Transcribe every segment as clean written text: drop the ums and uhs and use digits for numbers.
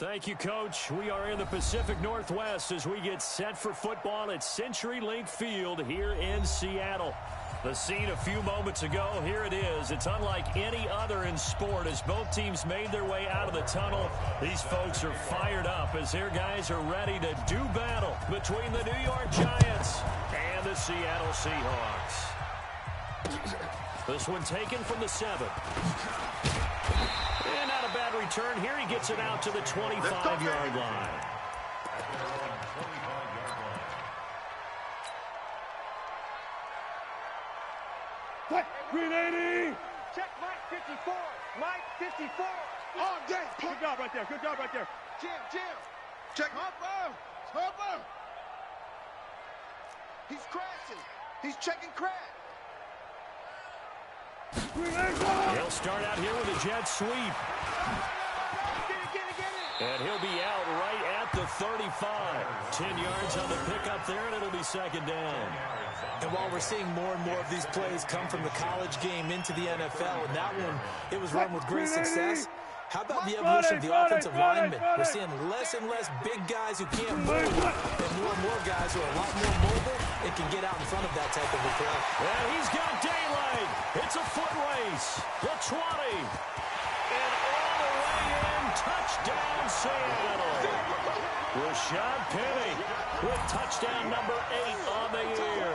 Thank you, Coach. We are in the Pacific Northwest as we get set for football at CenturyLink Field here in Seattle. The scene a few moments ago, here it is. It's unlike any other in sport as both teams made their way out of the tunnel. These folks are fired up as their guys are ready to do battle between the New York Giants and the Seattle Seahawks. This one taken from the 7. And not a bad return here. He gets it out to the 25-yard line. Green 80! Check Mike 54. Mike 54. All day. Good job right there. Good job right there. Jim. Check. Hopper. He's crashing. He's checking crash. He'll start out here with a jet sweep. Get it. And he'll be out right at the 35. 10 yards on the pickup there, and it'll be second down. And while we're seeing more and more of these plays come from the college game into the NFL, and that one, it was run with great success. How about the evolution of the offensive linemen? We're seeing less and less big guys who can't move, and more guys who are a lot more mobile and can get out in front of that type of a play. And he's got daylight. It's a foot race. The 20. And all the way in. Touchdown, Seattle. Rashad Penny with touchdown number 8 on the year.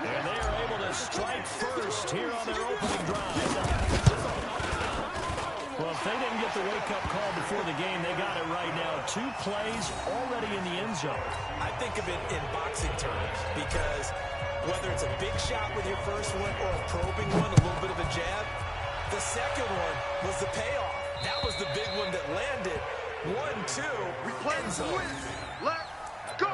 And they are able to strike first here on their opening drive. Well, if they didn't get the wake-up call before the game, they got it right now. 2 plays already in the end zone. I think of it in boxing terms because whether it's a big shot with your first one or a probing one, a little bit of a jab, the second one was the payoff. That was the big one that landed. 1-2. We play end zone. win. Let's go.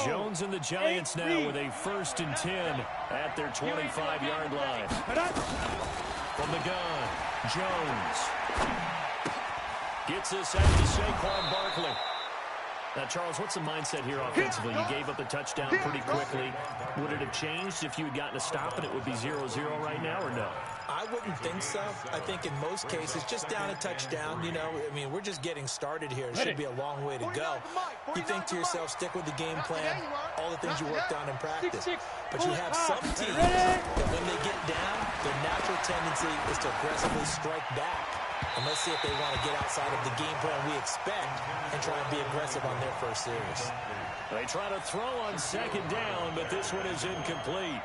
Jones and the Giants now with a 1st and 10 at their 25-yard line. From the gun, Jones gets this out to Saquon Barkley. Now, Charles, what's the mindset here offensively? You gave up a touchdown pretty quickly. Would it have changed if you had gotten a stop and it would be 0-0 right now, or no? I wouldn't think so. I think in most cases, just down a touchdown, you know, I mean, we're just getting started here. It should be a long way to go. You think to yourself, stick with the game plan, all the things you worked on in practice. But you have some teams that when they get down, their natural tendency is to aggressively strike back. And let's see if they want to get outside of the game plan we expect and try and be aggressive on their first series. They try to throw on 2nd down, but this one is incomplete.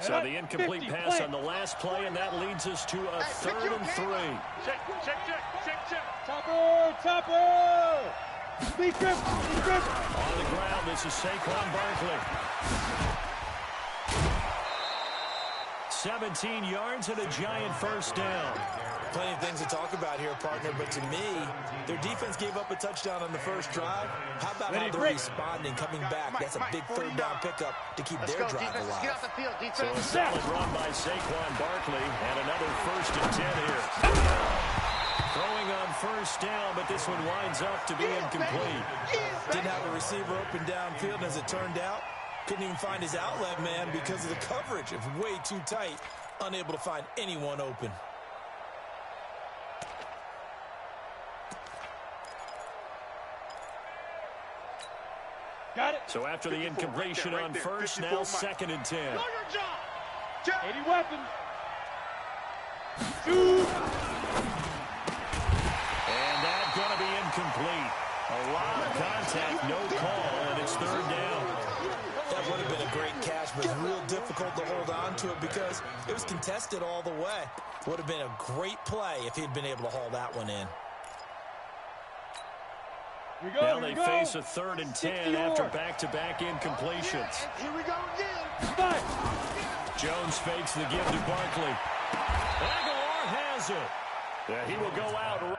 So the incomplete pass on the last play, and that leads us to a 3rd and 3. Check. Topper. Speed grip. On the ground, this is Saquon Barkley. 17 yards and a Giant 1st down. Plenty of things to talk about here, partner, but to me, their defense gave up a touchdown on the first drive. How about how they're responding, coming back? That's a big 3rd down pickup to keep their drive alive. Get off the field, defense. So a solid run by Saquon Barkley, and another 1st and 10 here. Throwing on 1st down, but this one winds up to be incomplete. Didn't have a receiver open downfield, and as it turned out, couldn't even find his outlet man because of the coverage. It was way too tight, unable to find anyone open. Got it. So after the incompletion on 1st, now 2nd and 10. 80 weapon. Shoot. And that's going to be incomplete. A lot of contact, no call, and it's 3rd down. That would have been a great catch, but it's real difficult to hold on to it because it was contested all the way. Would have been a great play if he'd been able to haul that one in. Now they face a 3rd and 10 after back-to-back incompletions. Here we go again. Jones fakes the give to Barkley. Aguilar has it. Yeah, he will go out right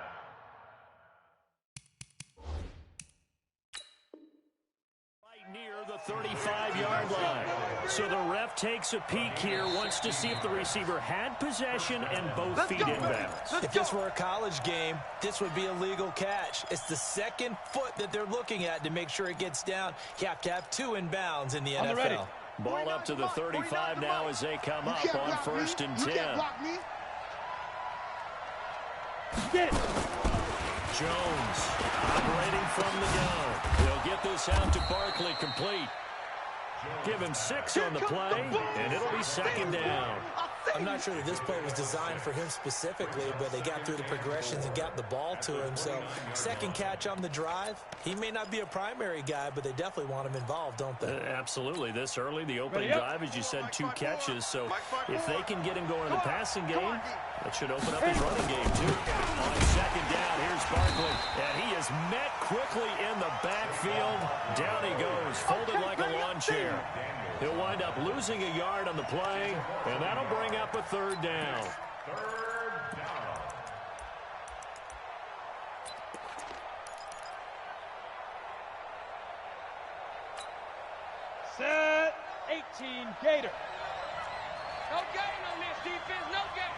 near the 35-yard line. So the ref ref takes a peek here, wants to see if the receiver had possession and both feet inbounds. If this were a college game, this would be a legal catch. It's the second foot that they're looking at to make sure it gets down. You have to have 2 inbounds in the NFL. Ball up to the 35 now as they come up on 1st and 10. Jones operating from the gun. He'll get this out to Barkley, complete. Give him 6 on the play, and it'll be 2nd down. I'm not sure that this play was designed for him specifically, but they got through the progressions and got the ball to him. So, second catch on the drive. He may not be a primary guy, but they definitely want him involved, don't they? Absolutely. This early, the opening drive, as you said, 2 catches. So, if they can get him going in the passing game, that should open up his running game, too. On 2nd down, here's Barkley. And he is met quickly in the backfield. Down he goes, folded like a lawn chair. He'll wind up losing a yard on the play, and that'll bring up a 3rd down. Set 18 Gator. No gain on this defense, no gain.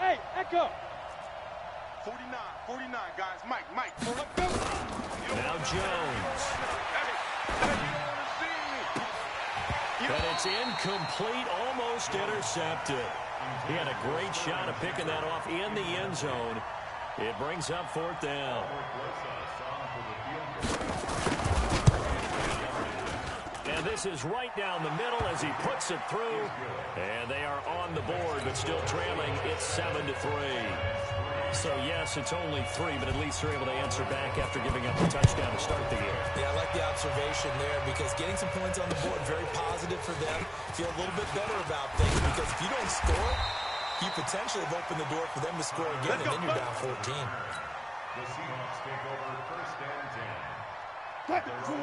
Hey, Echo. 49, guys. Mike. Now Jones. But it's incomplete, almost intercepted. He had a great shot of picking that off in the end zone. It brings up 4th down. And this is right down the middle as he puts it through. And they are on the board, but still trailing. It's 7-3. So, yes, it's only 3, but at least they're able to answer back after giving up the touchdown to start the game. Yeah, I like the observation there because getting some points on the board, very positive for them. Feel a little bit better about things because if you don't score, you potentially have opened the door for them to score again, and then you're down 14. The Seahawks take over 1st and 10.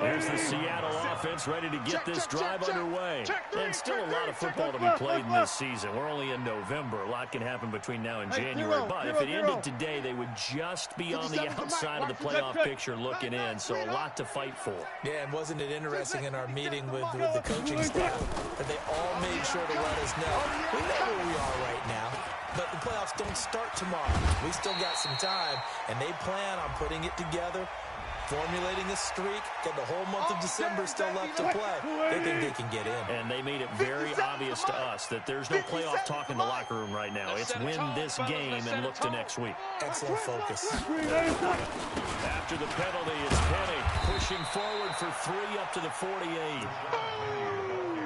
There's the Seattle offense ready to get this drive underway. And still a lot of football to be played in this season. We're only in November. A lot can happen between now and January. But if it ended today, they would just be on the outside of the playoff picture looking in. So a lot to fight for. Yeah, and wasn't it interesting in our meeting with the coaching staff that they all made sure to let us know we know where we are right now. But the playoffs don't start tomorrow. We still got some time, and they plan on putting it together, formulating a streak, got the whole month of December still left to play. They think they can get in. And they made it very obvious to us that there's no playoff talk in the locker room right now. It's win this game and look to next week. Excellent focus. After the penalty, it's Penny pushing forward for 3 up to the 48.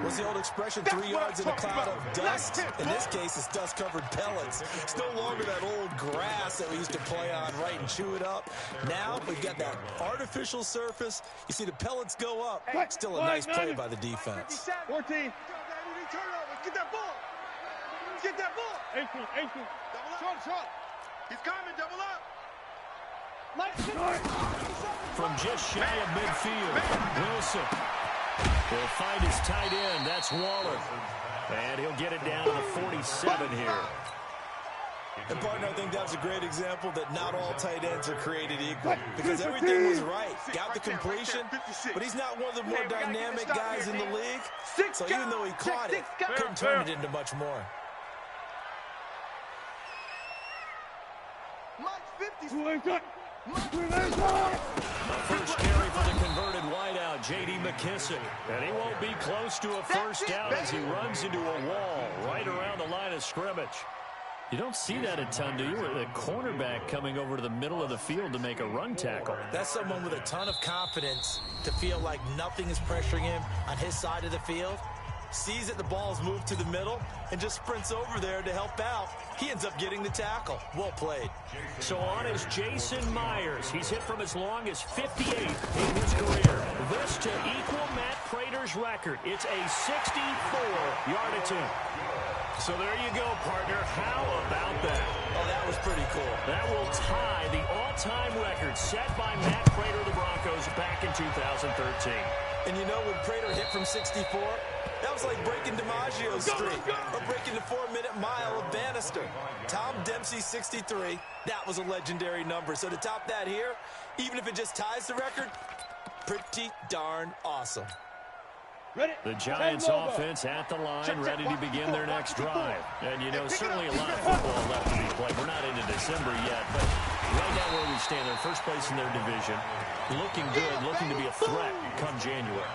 What's the old expression, 3 yards in a cloud of dust? In this case, it's dust-covered pellets. It's no longer that old grass that we used to play on, right, and chew it up. Now we've got that artificial surface. You see the pellets go up. Still a nice play by the defense. 14. Get that ball. Get that ball. 18. Short. He's coming, double up. From just shy of midfield, Wilson will find his tight end. That's Waller. And he'll get it down to the 47 here. And, partner, I think that's a great example that not all tight ends are created equal because everything was right. Got the completion, but he's not one of the more dynamic guys in the league. So even though he caught it, couldn't turn it into much more. First carry for the converted wideout, J.D. McKissick. And he won't be close to a first down as he runs into a wall right around the line of scrimmage. You don't see that a ton, do you? The cornerback coming over to the middle of the field to make a run tackle. That's someone with a ton of confidence to feel like nothing is pressuring him on his side of the field. Sees that the ball's moved to the middle and just sprints over there to help out. He ends up getting the tackle. Well played. So on is Jason Myers. He's hit from as long as 58 in his career. This to equal Matt Prater's record. It's a 64-yard attempt. So there you go, partner. How about that? Oh, that was pretty cool. That will tie the all-time record set by Matt Prater of the Broncos back in 2013. And you know, when Prater hit from 64, that was like breaking DiMaggio's streak or breaking the 4-minute mile of Bannister. Tom Dempsey, 63, that was a legendary number. So to top that here, even if it just ties the record, pretty darn awesome. The Giants offense at the line, ready to begin their next drive. And, you know, certainly a lot of football left to be played. We're not into December yet, but right now where we stand, they're first place in their division, looking good, looking to be a threat come January.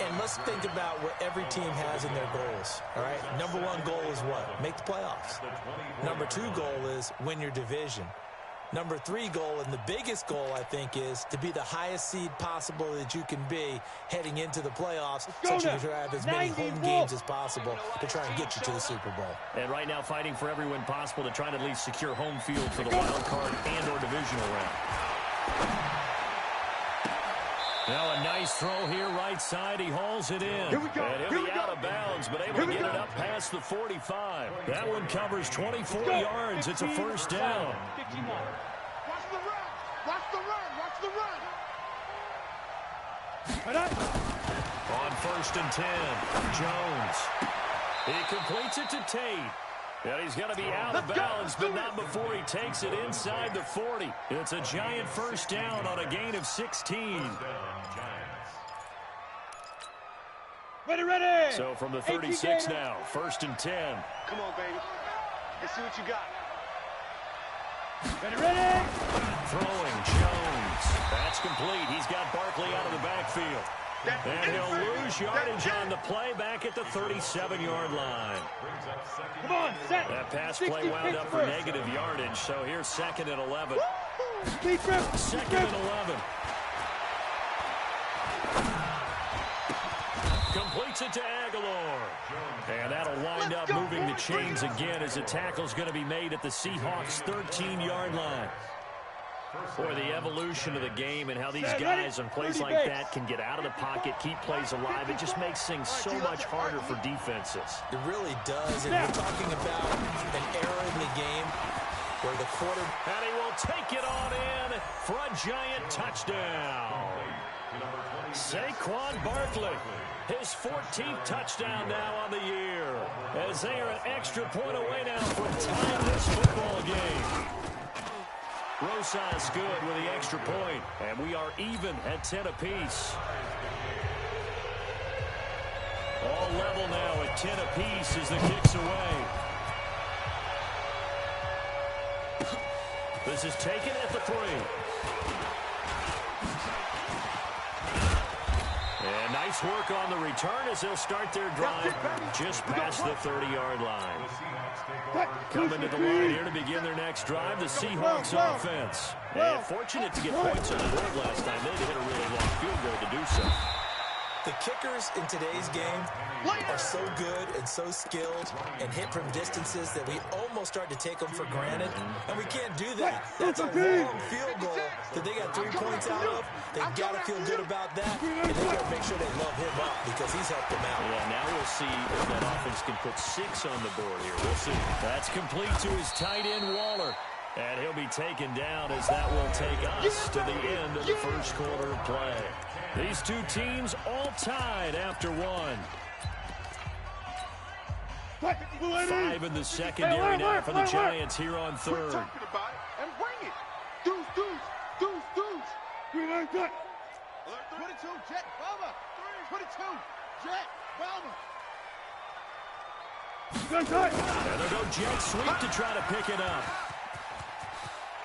And let's think about what every team has in their goals, all right? Number one goal is what? Make the playoffs. Number two goal is win your division. Number three goal, and the biggest goal, I think, is to be the highest seed possible that you can be heading into the playoffs, so you can have as many home games as possible to try and get you to the Super Bowl. And right now fighting for every win possible to try to at least secure home field for the wild card and or divisional round. Now a nice throw here right side. He hauls it in. Here we go. And he'll be out of bounds, but able to get it up past the 45. That one covers 24 yards. It's a first down. 59. Watch the run. Watch the run. Watch the run. On 1st and 10, Jones. He completes it to Tate. And he's going to be out of bounds, but not before he takes it inside the 40. It's a giant first down on a gain of 16. Ready. So from the 36 now, 1st and 10. Come on, baby. Let's see what you got. Ready. Throwing Jones. That's complete. He's got Barkley out of the backfield. And he'll lose yardage on the play back at the 37-yard line. Come on, set. That pass play wound up for negative yardage, so here's 2nd and 11. Speed trip. 2nd and 11. Completes it to Aguilar. And that'll wind up moving the chains again as the tackle's going to be made at the Seahawks' 13-yard line. Boy, the evolution of the game and how these guys on plays like that can get out of the pocket, keep plays alive, it just makes things so much harder for defenses. It really does, and we're talking about an era in the game where the quarterback... And he will take it on in for a giant touchdown. Saquon Barkley, his 14th touchdown now on the year, as they are an extra point away now from tying this football game. Rosas good with the extra point, and we are even at 10 apiece. All level now at 10 apiece as the kick's away. This is taken at the 3. And nice work on the return as they'll start their drive just past the 30-yard line. Coming to the line here to begin their next drive, the Seahawks offense. And fortunate to get points on the board last time. They had to hit a really long field goal to do so. The kickers in today's game are so good and so skilled and hit from distances that we almost start to take them for granted, and we can't do that. That's a long field goal that they got 3 points out of. They've got to feel good about that, and they've got to make sure they love him up because he's helped them out. Yeah, now we'll see if that offense can put 6 on the board here. We'll see. That's complete to his tight end, Waller. And he'll be taken down as that will take us to the end of the first quarter of play. These two teams all tied after 1. 5 in the secondary now for the Giants here on 3rd. And bring it. Deuce. 22, Jet, Bama. 22, Jet, Bama. And they'll go jet sweep to try to pick it up.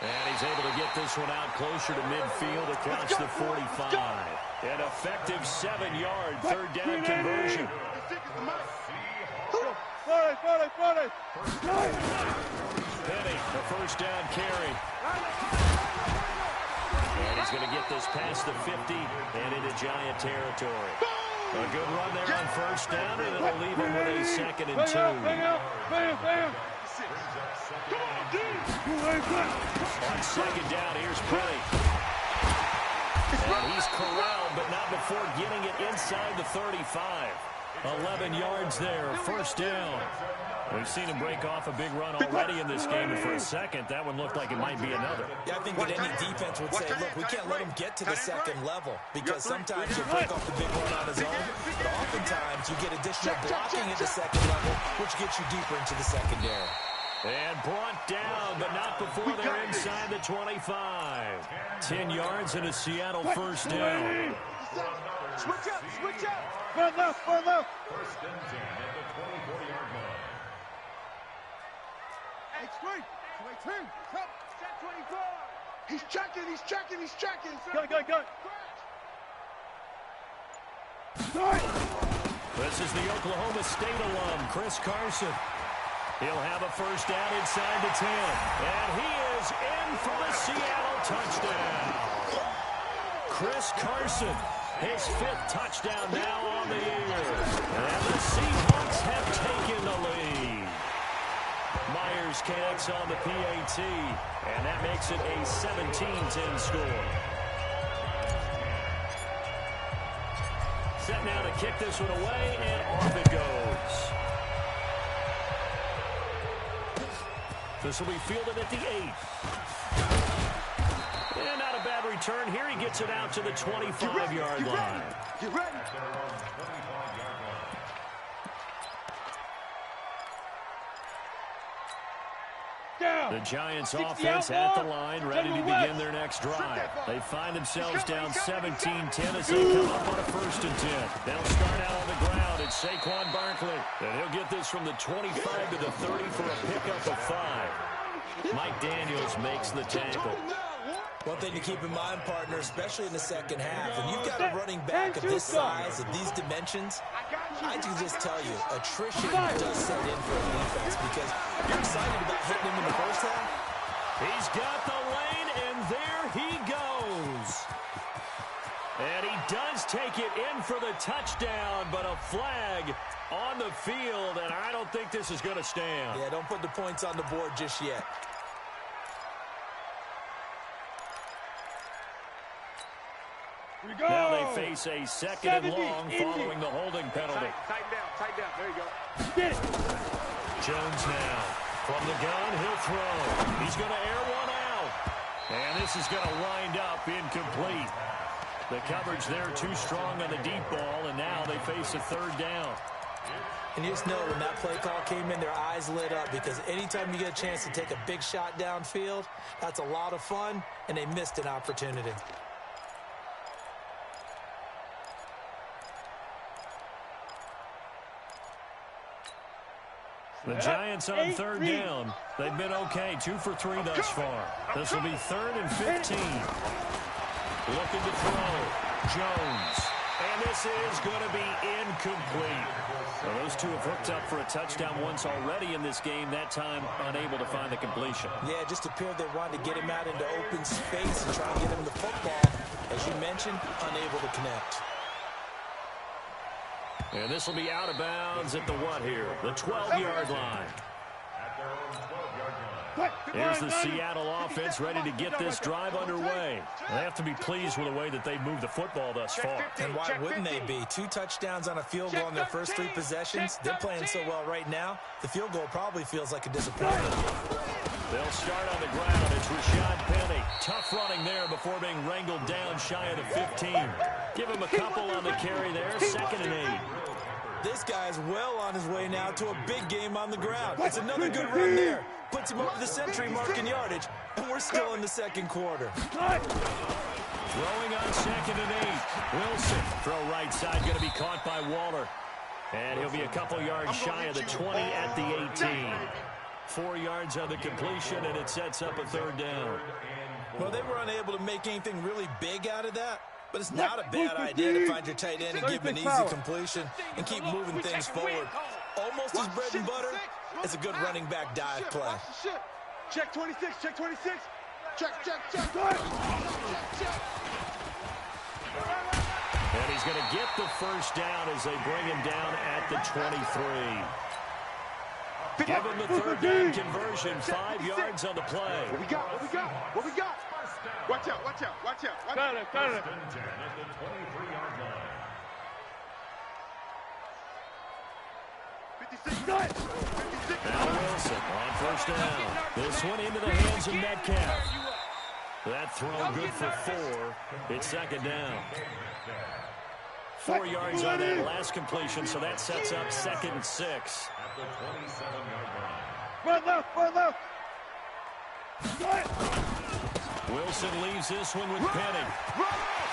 And he's able to get this one out closer to midfield across the 45. An effective 7-yard third down conversion. Penny, the first down carry. And he's going to get this past the 50 and into Giant territory. A good run there on first down, and it'll leave him with a 2nd and 2. On 2nd down, here's Penny. And he's corralled, but not before getting it inside the 35. 11 yards there, first down. We've seen him break off a big run already in this game, and for a second, that one looked like it might be another. Yeah, I think that any defense would say, look, we can't let him get to the second level, because sometimes he'll break off the big run on his own, but oftentimes you get additional blocking at the second level, which gets you deeper into the secondary. And brought down, but not before they're inside the 25. 10 yards and a Seattle first down. Switch up, switch up. Run left, run left. First and 10 at the 24-yard line. Hey, screen. Swing, come. Set 24. He's checking, he's checking, he's checking. Go. Start. This is the Oklahoma State alum, Chris Carson. He'll have a first down inside the 10. And he is in for the Seattle touchdown. Chris Carson, his 5th touchdown now on the year. And the Seahawks have taken the lead. Myers connects on the PAT, and that makes it a 17-10 score. Set now to kick this one away, and off it goes. This will be fielded at the 8. And not a bad return. Here he gets it out to the 25-yard line. Get ready. Down. The Giants offense at the line, ready to begin their next drive. They find themselves down 17-10 as they come up on a first and 10. They'll start out on the ground. It's Saquon Barkley. And he'll get this from the 25 to the 30 for a pickup of 5. Mike Daniels makes the tackle. One thing to keep in mind, partner, especially in the second half, when you've got a running back of this size, of these dimensions, I can just tell you, attrition does set in for a defense because you're excited about hitting him in the first half. He's got the lane, and there he goes. And he does take it in for the touchdown, but a flag on the field, and I don't think this is going to stand. Yeah, don't put the points on the board just yet. Now they face a second and long following the holding penalty. Tighten down. There you go. Get it. Jones now from the gun. He'll throw. He's going to air one out. And this is going to wind up incomplete. The coverage there too strong on the deep ball, and now they face a third down. And you just know when that play call came in, their eyes lit up because anytime you get a chance to take a big shot downfield, that's a lot of fun, and they missed an opportunity. The Giants on third down. They've been okay, 2 for 3 thus far. This will be 3rd and 15. Looking to throw. Jones. And this is going to be incomplete. Well, those two have hooked up for a touchdown once already in this game, that time unable to find the completion. Yeah, it just appeared they wanted to get him out into open space and try and get him the football. As you mentioned, unable to connect. And this will be out of bounds at the what here? The 12-yard line. Here's the Seattle offense ready to get this drive underway. They have to be pleased with the way that they've moved the football thus far. And why wouldn't they be? 2 touchdowns on a field goal in their first 3 possessions. They're playing so well right now, the field goal probably feels like a disappointment. They'll start on the ground. It's Rashad Penny. Tough running there before being wrangled down shy of the 15. Give him a couple on the carry there. 2nd and 8. This guy's well on his way now to a big game on the ground. It's another good run there. Puts him over the century mark in yardage, and we're still in the second quarter. Throwing on 2nd and 8. Wilson, throw right side, going to be caught by Waller. And he'll be a couple yards shy of the 20 at the 18. 4 yards on the completion, and it sets up a 3rd down. Well, they were unable to make anything really big out of that. But it's not a bad idea to find your tight end and give him an easy completion and keep moving things forward. Almost as bread and butter as a good running back dive play. Check 26, check 26. Check. And he's going to get the first down as they bring him down at the 23. Give him the 3rd down conversion, 5 yards on the play. What we got? Watch out. Got it. Now Wilson on first down. This one into the hands of Metcalf. That throw good for 4. It's second down. 4 yards on that last completion, so that sets up 2nd and 6. At the 27-yard line. Run left. Wilson leaves this one with Penny.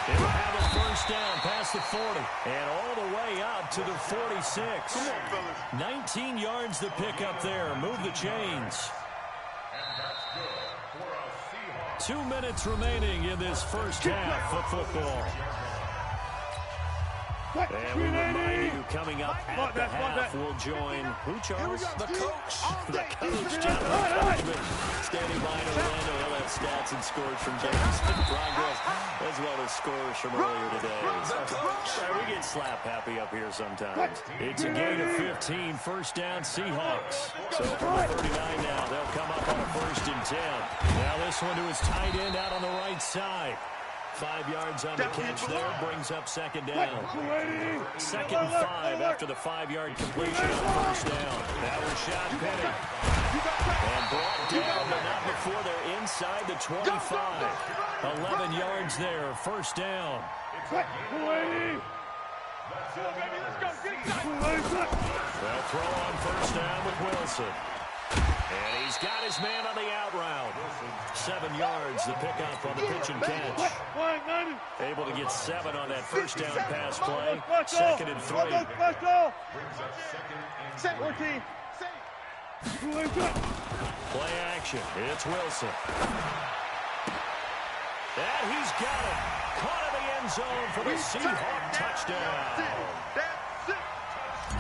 He'll have a first down past the 40 and all the way up to the 46. 19 yards to pick up there. Move the chains. 2 minutes remaining in this first half of football. And we remind you, coming up at the half, we'll join who, Charles? The coach. The coach, Jonathan Coachman, standing by in Orlando. He'll have stats and scores from games in progress, as well as scores from earlier today. We get slap happy up here sometimes. It's a gain of 15, first down Seahawks. So from the 39 now, they'll come up on a 1st and 10. Now this one to his tight end out on the right side. 5 yards on the catch there, brings up second down. 2nd and 5 after the 5-yard completion on first down. That was shot Penny. And brought down, but not before they're inside the 25. 11 yards there, first down. They'll throw on first down with Wilson. And he's got his man on the out route. 7 yards to pick up on the pitch and catch. Able to get 7 on that first down pass play. 2nd and 3. Play action. It's Wilson. And he's got it. Caught in the end zone for the Seahawk touchdown.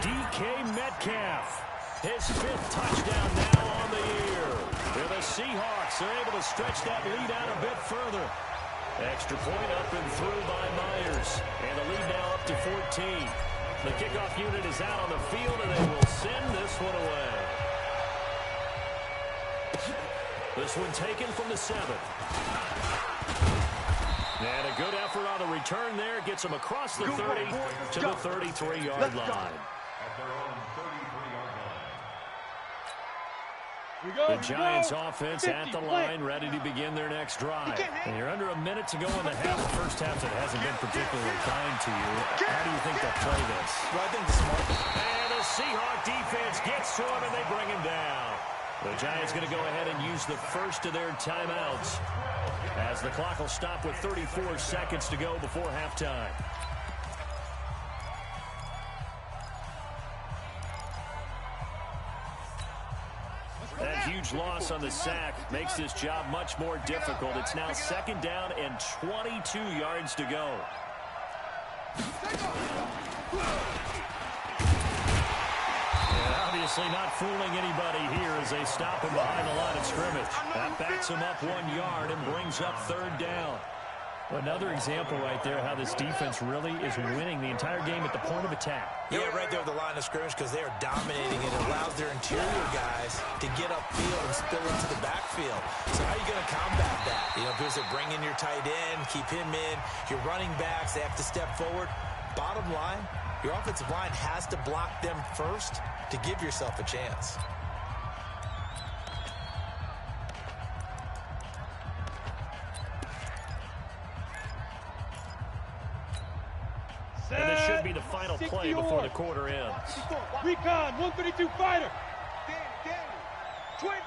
DK Metcalf. His 5th touchdown now on the year. And the Seahawks are able to stretch that lead out a bit further. Extra point up and through by Myers. And the lead now up to 14. The kickoff unit is out on the field, and they will send this one away. This one taken from the 7th. And a good effort on the return there. Gets them across the 30 to the 33-yard line. At their own 33-yard line. The Giants offense at the line, ready to begin their next drive. And you're under a minute to go in the half. The first half that hasn't been particularly kind to you. How do you think they'll play this? Well, I think the smart. And the Seahawk defense gets to him, and they bring him down. The Giants going to go ahead and use the first of their timeouts, as the clock will stop with 34 seconds to go before halftime. That huge loss on the sack makes this job much more difficult. It's now 2nd down and 22 yards to go. And obviously not fooling anybody here as they stop him behind the line of scrimmage. That backs him up 1 yard and brings up 3rd down. Another example right there how this defense really is winning the entire game at the point of attack. Yeah, right there at the line of scrimmage, because they are dominating. It allows their interior guys to get upfield and spill into the backfield. So how are you going to combat that? You know, because they bring in your tight end, keep him in. Your running backs, they have to step forward. Bottom line, your offensive line has to block them first to give yourself a chance. And this should be the final play before the quarter ends. Recon, 132 fighter. Danny. 25,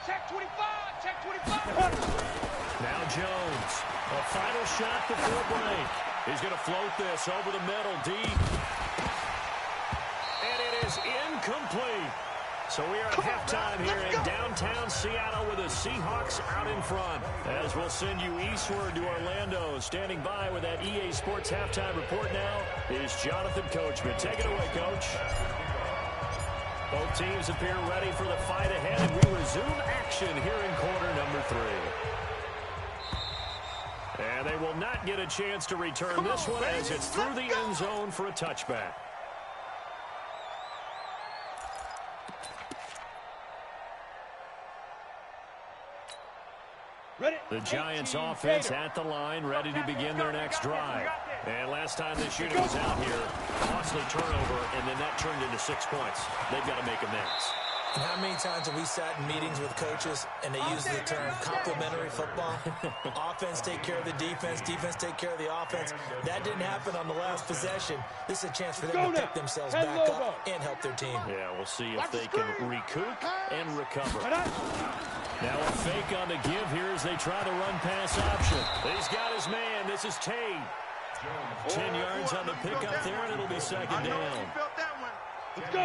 check 25, check 25. Now Jones, a final shot before break. He's going to float this over the middle, deep. And it is incomplete. So we are at halftime here in downtown Seattle with the Seahawks out in front. As we'll send you eastward to Orlando. Standing by with that EA Sports halftime report now is Jonathan Coachman. Take it away, Coach. Both teams appear ready for the fight ahead, and we resume action here in quarter number 3. And they will not get a chance to return this one as it's through the end zone for a touchback. The Giants offense at the line, ready to begin their next drive. And last time this unit was out here, costly turnover, and then that turned into 6 points. They've got to make amends. And how many times have we sat in meetings with coaches and they use the term complementary football? Offense take care of the defense, defense take care of the offense. That didn't happen on the last possession. This is a chance for them to pick themselves back up and help their team. Yeah, we'll see if they can recoup and recover. Now a fake on the give here as they try the run-pass option. He's got his man. This is Tate. 10 yards on the pickup there, and it'll be second down.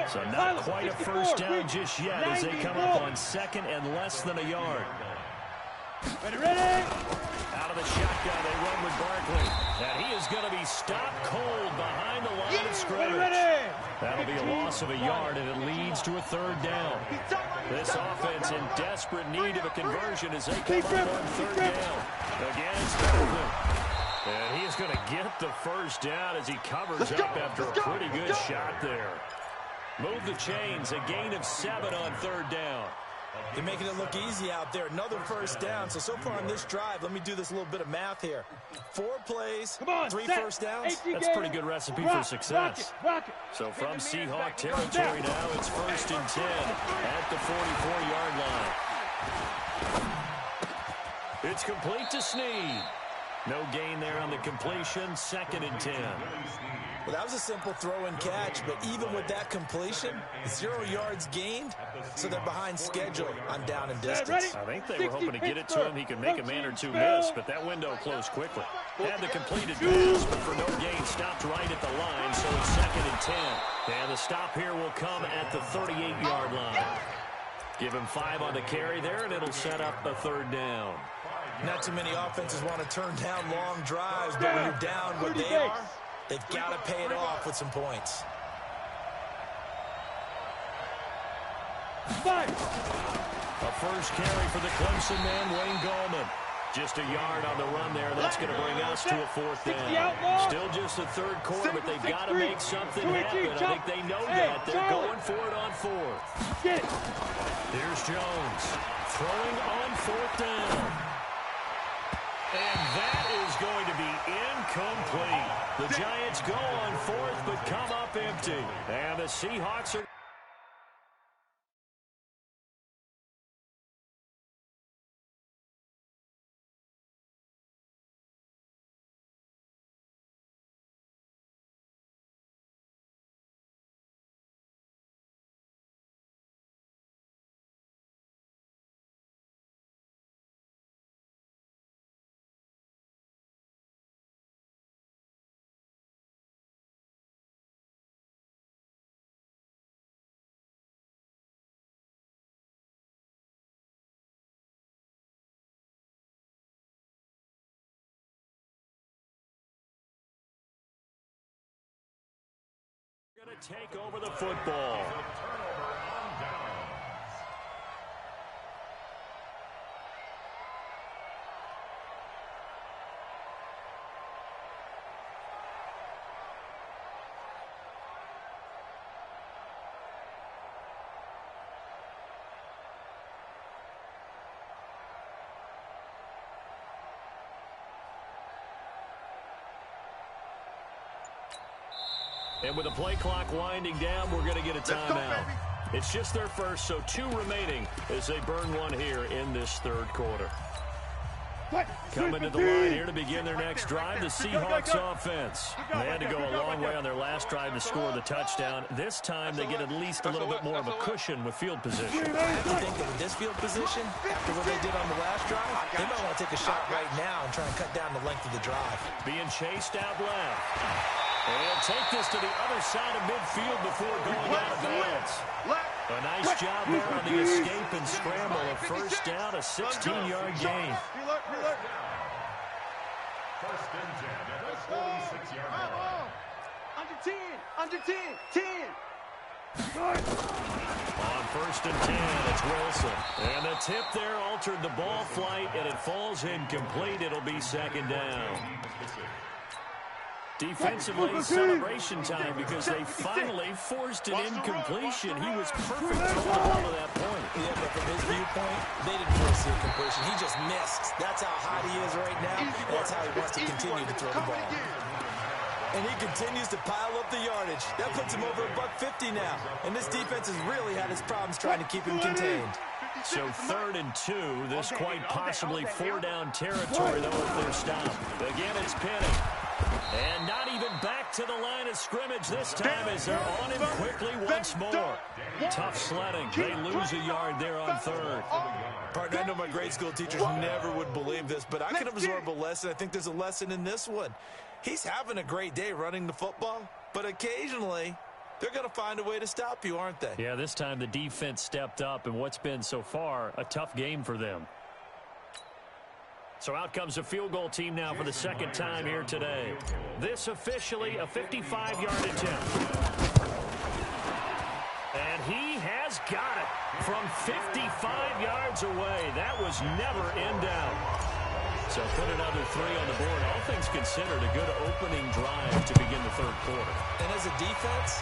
So not quite a first down just yet as they come up on second and less than a yard. Ready? Out of the shotgun, they run with Barkley. And he is going to be stopped cold behind the line of scrimmage. That'll be a loss of a yard, and it leads to a third down. This offense in desperate need of a conversion as they come up on third down. Again, it's Barkley. And he is going to get the first down as he covers up after a pretty good shot there. Move the chains, a gain of 7 on third down. They're making it look easy out there. Another first down. So far on this drive, let me do this little bit of math here. 4 plays, 3 first downs. That's a pretty good recipe for success. So from Seahawk territory now, it's 1st and 10 at the 44-yard line. It's complete to Snead. No gain there on the completion, 2nd and 10. Well, that was a simple throw and catch, but even with that completion, 0 yards gained, so they're behind schedule on down and distance. I think they were hoping to get it to him. He could make a man or two miss, but that window closed quickly. Had the completed pass, but for no gain, stopped right at the line, so it's 2nd and 10. And the stop here will come at the 38-yard line. Give him 5 on the carry there, and it'll set up a third down. Not too many offenses want to turn down long drives, but when you're down what they are, they've got to pay it off with some points. A first carry for the Clemson man, Wayne Gallman. Just a yard on the run there. That's going to bring us to a 4th down. Still just the third quarter, but they've got to make something happen. I think they know that. They're going for it on 4th. Here's Jones throwing on 4th down. And that is going to be incomplete. The Giants go on 4th, but come up empty. And the Seahawks are... going to take over the football. And with the play clock winding down, we're going to get a timeout. It's just their first, so 2 remaining as they burn 1 here in this third quarter. Coming to the line here to begin their next drive, the Seahawks offense. They had to go a long way on their last drive to score the touchdown. This time they get at least a little bit more of a cushion with field position. I think that with this field position, after what they did on the last drive, they might want to take a shot right now and try and cut down the length of the drive. Being chased out left. And take this to the other side of midfield before going out of bounds. A nice job there on the escape and scramble. A first down, a 16-yard gain. First and 10 at the 46-yard line. Under 10, 10. On 1st and 10, it's Wilson. And the tip there altered the ball flight, and it falls incomplete. It'll be 2nd down. Defensively, celebration time because they finally forced an incompletion. He was perfect throwing the ball to that point. Yeah, but from his viewpoint, they didn't force the incompletion. He just missed. That's how hot he is right now, and that's how he wants to continue to throw the ball. And he continues to pile up the yardage. That puts him over $150 now. And this defense has really had its problems trying to keep him contained. So 3rd and 2. This quite possibly 4-down territory, though, if they're stopped. Again, it's Penny. And not even back to the line of scrimmage this time as they're on him quickly once more. Tough sledding. They lose a yard there on 3rd. Partner, I know my grade school teachers never would believe this, but I can absorb a lesson. I think there's a lesson in this one. He's having a great day running the football, but occasionally they're going to find a way to stop you, aren't they? Yeah, this time the defense stepped up in what's been so far a tough game for them. So out comes a field goal team now for the 2nd time here today. This officially a 55-yard attempt. And he has got it from 55 yards away. That was never in doubt. So put another 3 on the board. All things considered, a good opening drive to begin the 3rd quarter. And as a defense,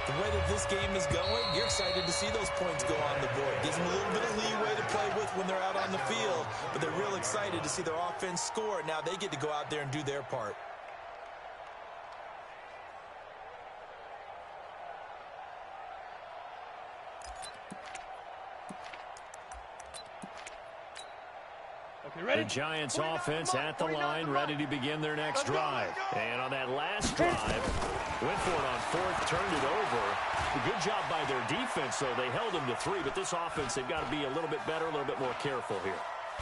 the way that this game is going, you're excited to see those points go on the board. Gives them a little bit of leeway to play with when they're out on the field, but they're real excited to see their offense score. Now they get to go out there and do their part. The Giants offense at the line, ready to begin their next drive. And on that last drive, went for it on 4th, turned it over. A good job by their defense, though. They held them to 3, but this offense, they've got to be a little bit better, a little bit more careful here.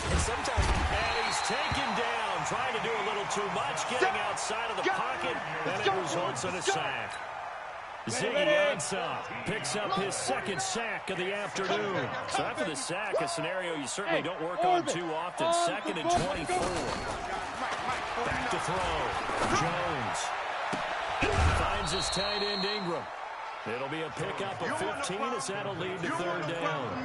And sometimes, and he's taken down, trying to do a little too much, getting outside of the pocket, and it results in a sack. Ziggy Ansah picks up his 2nd sack of the afternoon. So after the sack, a scenario you certainly don't work on too often. 2nd and 24. Back to throw. Jones finds his tight end Ingram. It'll be a pickup of 15 as that'll lead to 3rd down.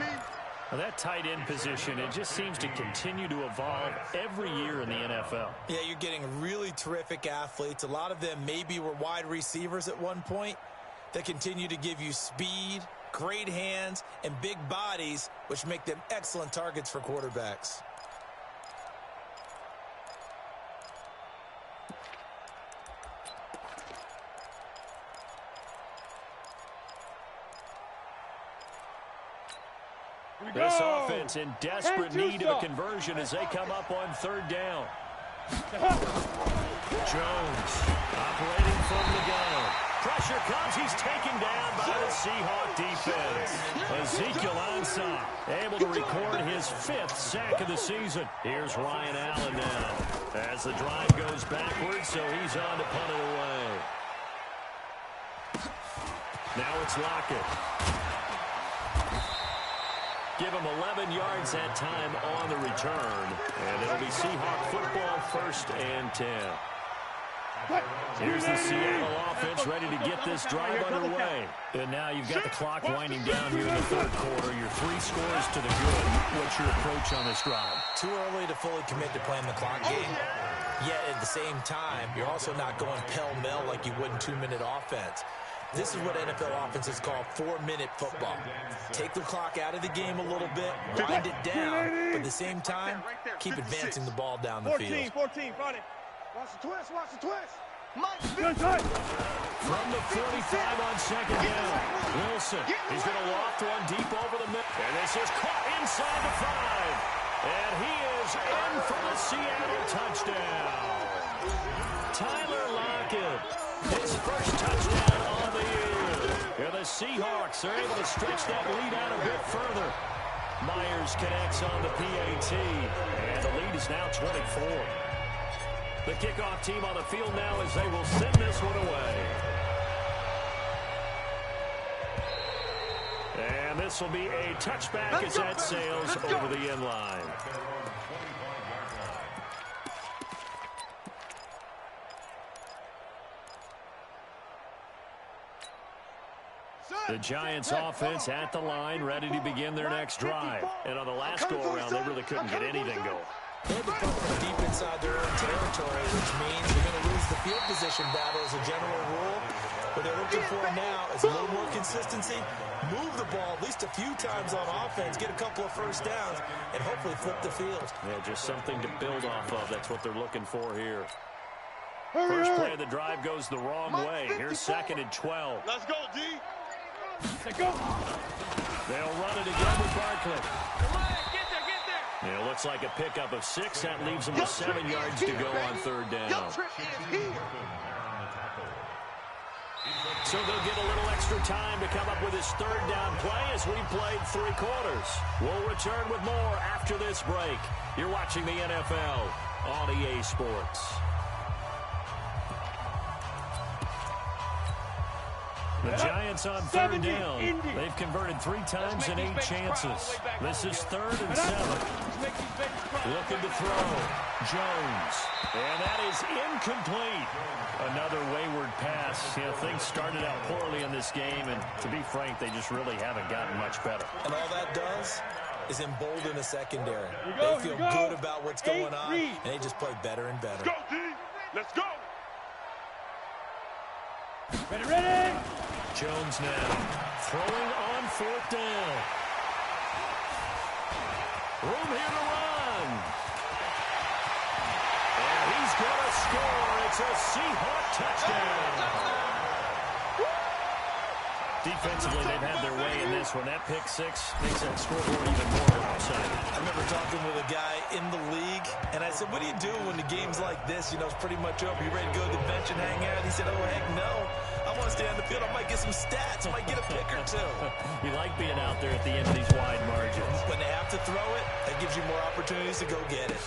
Well, that tight end position, it just seems to continue to evolve every year in the NFL. Yeah, you're getting really terrific athletes. A lot of them maybe were wide receivers at one point. They continue to give you speed, great hands, and big bodies, which make them excellent targets for quarterbacks. This offense in desperate need of a conversion as they come up on 3rd down. Jones operating from the gun. Pressure comes. He's taken down by the Seahawk defense. Ezekiel Ansah able to record his 5th sack of the season. Here's Ryan Allen now as the drive goes backwards, so he's on to punt it away. Now it's Lockett. Give him 11 yards that time on the return. And it'll be Seahawk football 1st and 10. Here's the Seattle offense ready to get this drive underway. And now you've got the clock winding down here in the 3rd quarter. You're 3 scores to the good. What's your approach on this drive? Too early to fully commit to playing the clock game. Yet at the same time, you're also not going pell-mell like you would in 2-minute offense. This is what NFL offenses call 4-minute football. Take the clock out of the game a little bit, wind it down, but at the same time, keep advancing the ball down the field. 14, Friday. Watch the twist, watch the twist. From the 45 on 2nd down, Wilson. He's going to loft one deep over the middle. And this is caught inside the 5. And he is in for the Seattle touchdown. Tyler Lockett, his 1st touchdown on the year. And the Seahawks are able to stretch that lead out a bit further. Myers connects on the PAT. And the lead is now 24. The kickoff team on the field now as they will send this one away. And this will be a touchback as that sails over the end line. The Giants offense at the line, ready to begin their next drive. And on the last go-around, they really couldn't get anything going. They're deep inside their own territory, which means they're going to lose wins the field position battle as a general rule. What they're looking for now is a little more consistency, move the ball at least a few times on offense, get a couple of first downs, and hopefully flip the field. Yeah, just something to build off of. That's what they're looking for here. First play of the drive goes the wrong way. Here's 2nd and 12. Let's go, D. Let's go. They'll run it again with Barkley. Get there. Yeah, it looks like a pickup of 6. That leaves them with 7 yards to go on 3rd down. So they'll get a little extra time to come up with his 3rd down play as we played 3 quarters. We'll return with more after this break. You're watching the NFL on EA Sports. The Giants on 3rd down. They've converted 3 times in 8 chances. This is 3rd and 7. Looking to throw. Jones. And that is incomplete. Another wayward pass. You know, things started out poorly in this game, and to be frank, they just really haven't gotten much better. And all that does is embolden the secondary. They feel good about what's going on, and they just play better and better. Let's go, D. Let's go. Ready. Jones now throwing on 4th down. Room here to run. And he's going to score. It's a Seahawk touchdown. Defensively, they've had their way in this one. That pick 6 makes that scoreboard even more exciting. I remember talking with a guy in the league, and I said, what do you do when the game's like this? You know, it's pretty much over. You ready to go to the bench and hang out? He said, oh, heck no. I want to stay on the field. I might get some stats. I might get a pick or 2. You like being out there at the end of these wide margins. When they have to throw it, that gives you more opportunities to go get it.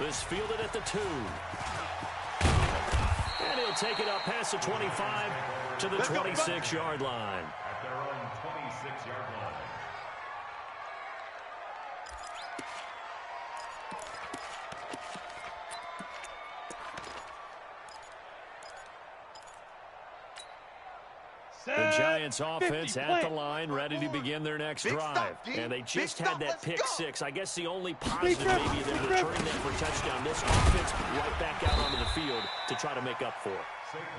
This fielded at the 2. And he'll take it up past the 25 to the 26-yard line. At their own 26-yard line. The Giants offense at the line, ready to begin their next drive. And they just had that pick 6. I guess the only positive maybe they're returning that for a touchdown. This offense right back out onto the field to try to make up for it.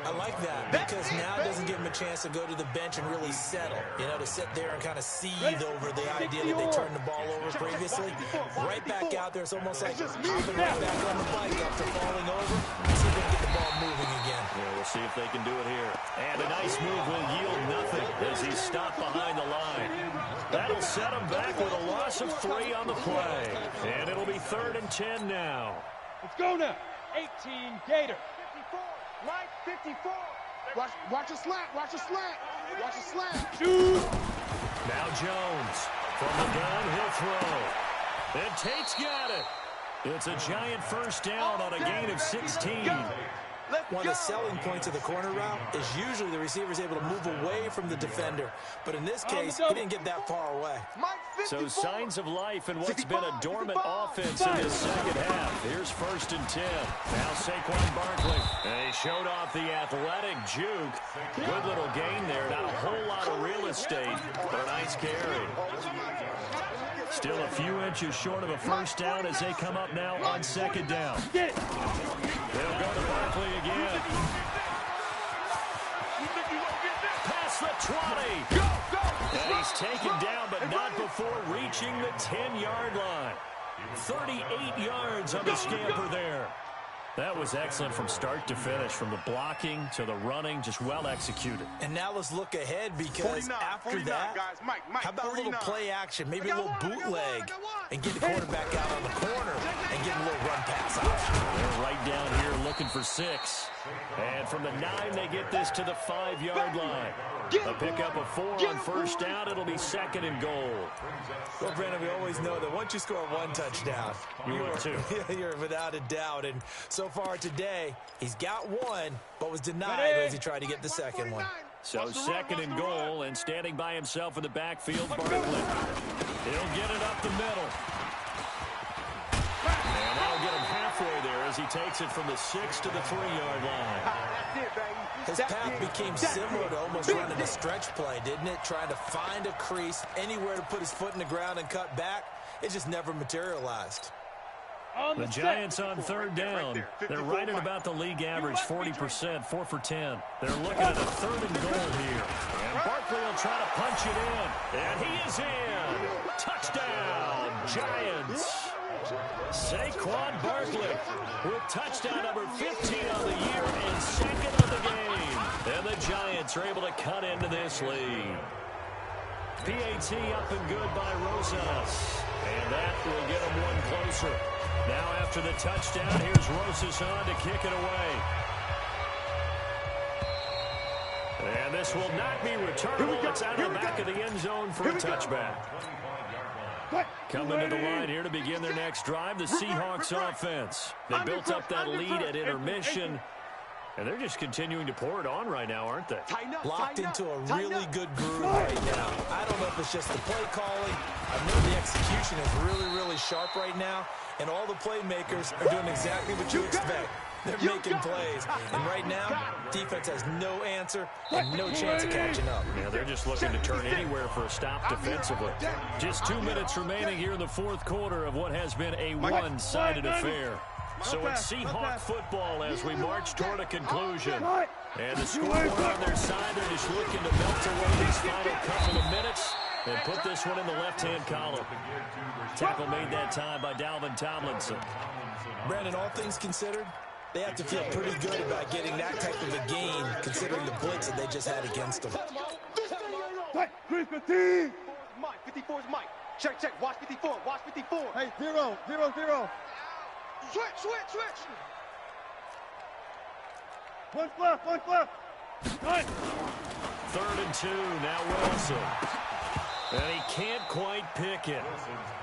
I like that because now it doesn't give them a chance to go to the bench and really settle. You know, to sit there and kind of seethe over the idea that they turned the ball over previously. Right back out there, it's almost like hopping right back on the bike after falling over. See if they can get the ball moving again. Yeah, we'll see if they can do it here. And a nice move will yield nothing as he's stopped behind the line. That'll set him back with a loss of 3 on the play. And it'll be 3rd and 10 now. Let's go now. 18 Gator. 54. Mike, 54. Watch a slant. Watch a slant. Watch a slant. Shoot. Now Jones from the gun, he'll throw. And Tate's got it. It's a giant first down on a gain of 16. One of the selling points of the corner route is usually the receiver is able to move away from the defender. But in this case, he didn't get that far away. So signs of life in what's been a dormant offense in this second half. Here's 1st and 10. Now Saquon Barkley. And he showed off the athletic juke. Good little gain there. Not a whole lot of real estate, but a nice carry. Still a few inches short of a first down as they come up now on 2nd down. Get it. They'll go to Barkley again. Past the 20. And he's taken down, but not before reaching the 10-yard line. 38 yards on the scamper there. That was excellent from start to finish, from the blocking to the running, just well executed. And now let's look ahead because after that, how about a little play action, maybe a little bootleg, and get the quarterback out on the corner and get a little run pass option. They're right down here looking for 6. And from the 9, they get this to the 5-yard line. A pickup of 4 on first down. It'll be 2nd and goal. Well, Brandon, we always know that once you score 1 touchdown, you're without a doubt. And so far today, he's got 1, but was denied as he tried to get the 2nd one. So 2nd and goal, and standing by himself in the backfield, Barkley. He'll get it up the middle. And that'll get him halfway there as he takes it from the 6 to the 3-yard line. His path became similar to almost running a stretch play, didn't it? Trying to find a crease, anywhere to put his foot in the ground and cut back. It just never materialized. The Giants on third down. They're right at about the league average, 40%, 4 for 10. They're looking at a third and goal here. And Barkley will try to punch it in. And he is in. Touchdown, Giants. Saquon Barkley with touchdown number 15 on the year and second of the game. And the Giants are able to cut into this lead. PAT up and good by Rosas. And that will get them one closer. Now after the touchdown, here's Rosas on to kick it away. And this will not be returnable. It's out of the back of the end zone for a touchback. Coming to the line here to begin their next drive, the Seahawks offense. They built up that lead at intermission, and they're just continuing to pour it on right now, aren't they? Locked into a really good groove right now. I don't know if it's just the play calling. I know the execution is really, really sharp right now, and all the playmakers are doing exactly what you expect. They're making plays, and right now, defense has no answer and no chance of catching up. Yeah, they're just looking to turn anywhere for a stop defensively. Just 2 minutes remaining here in the fourth quarter of what has been a one-sided affair. So it's Seahawk football as we march toward a conclusion. And the scoreboard on their side, they're just looking to melt away these final couple of minutes and put this one in the left-hand column. Tackle made that time by Dalvin Tomlinson. Brandon, all things considered, they have to feel pretty good about getting that type of a gain, considering the blitz that they just had against them. 54 is Mike. Check, check. Watch 54. Watch 54. Hey, 0, 0, 0. Switch, switch, switch. One left, one left. Nice. 3rd and 2, now Wilson. And he can't quite pick it.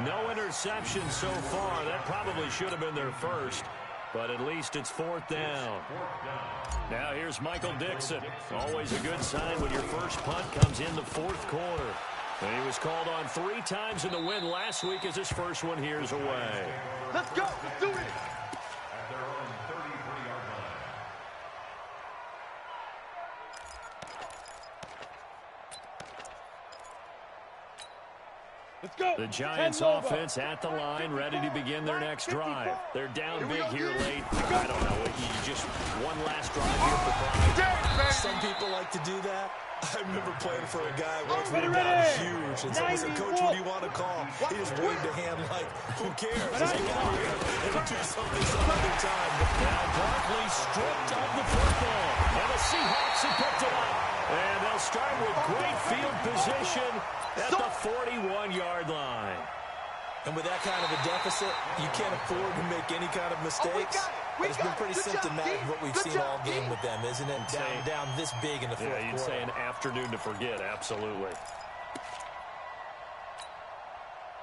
No interception so far. That probably should have been their first. But at least it's 4th down. Now here's Michael Dixon. Always a good sign when your first punt comes in the 4th quarter. And he was called on 3 times in the win last week as his first one here is away. Let's go. Let's do it. At their own 33-yard line. Let's go. The Giants offense at the line, ready to begin their next drive. They're down big here late. I don't know. Just one last drive here for Pride. Some people like to do that. I remember playing for a guy once when he got huge, and someone said, "Coach, what do you want to call?" He just waved a hand like, "Who cares? Let's get out here and do something some other time." Now Barkley stripped of the football, and the Seahawks have picked it up. And they'll start with great field position at the 41-yard line. And with that kind of a deficit, you can't afford to make any kind of mistakes. But it's been pretty symptomatic of what we've seen all game with them, isn't it? Down this big in the fourth quarter. Yeah, you'd say an afternoon to forget, absolutely.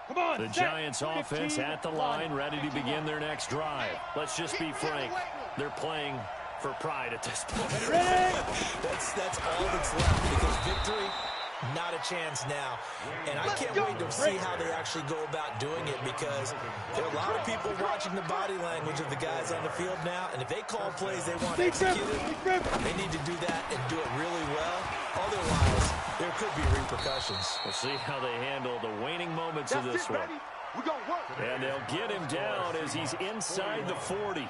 Come on, the Giants offense at the line, ready to begin their next drive. Let's just be frank. They're playing for pride at this point. That's all that's left, because victory, not a chance now. And I can't wait to see how they actually go about doing it, because there are a lot of people watching the body language of the guys on the field now, and if they call plays they want executed, they need to do that and do it really well. Otherwise, there could be repercussions. We'll see how they handle the waning moments of this one. And they'll get him down as he's inside the 40.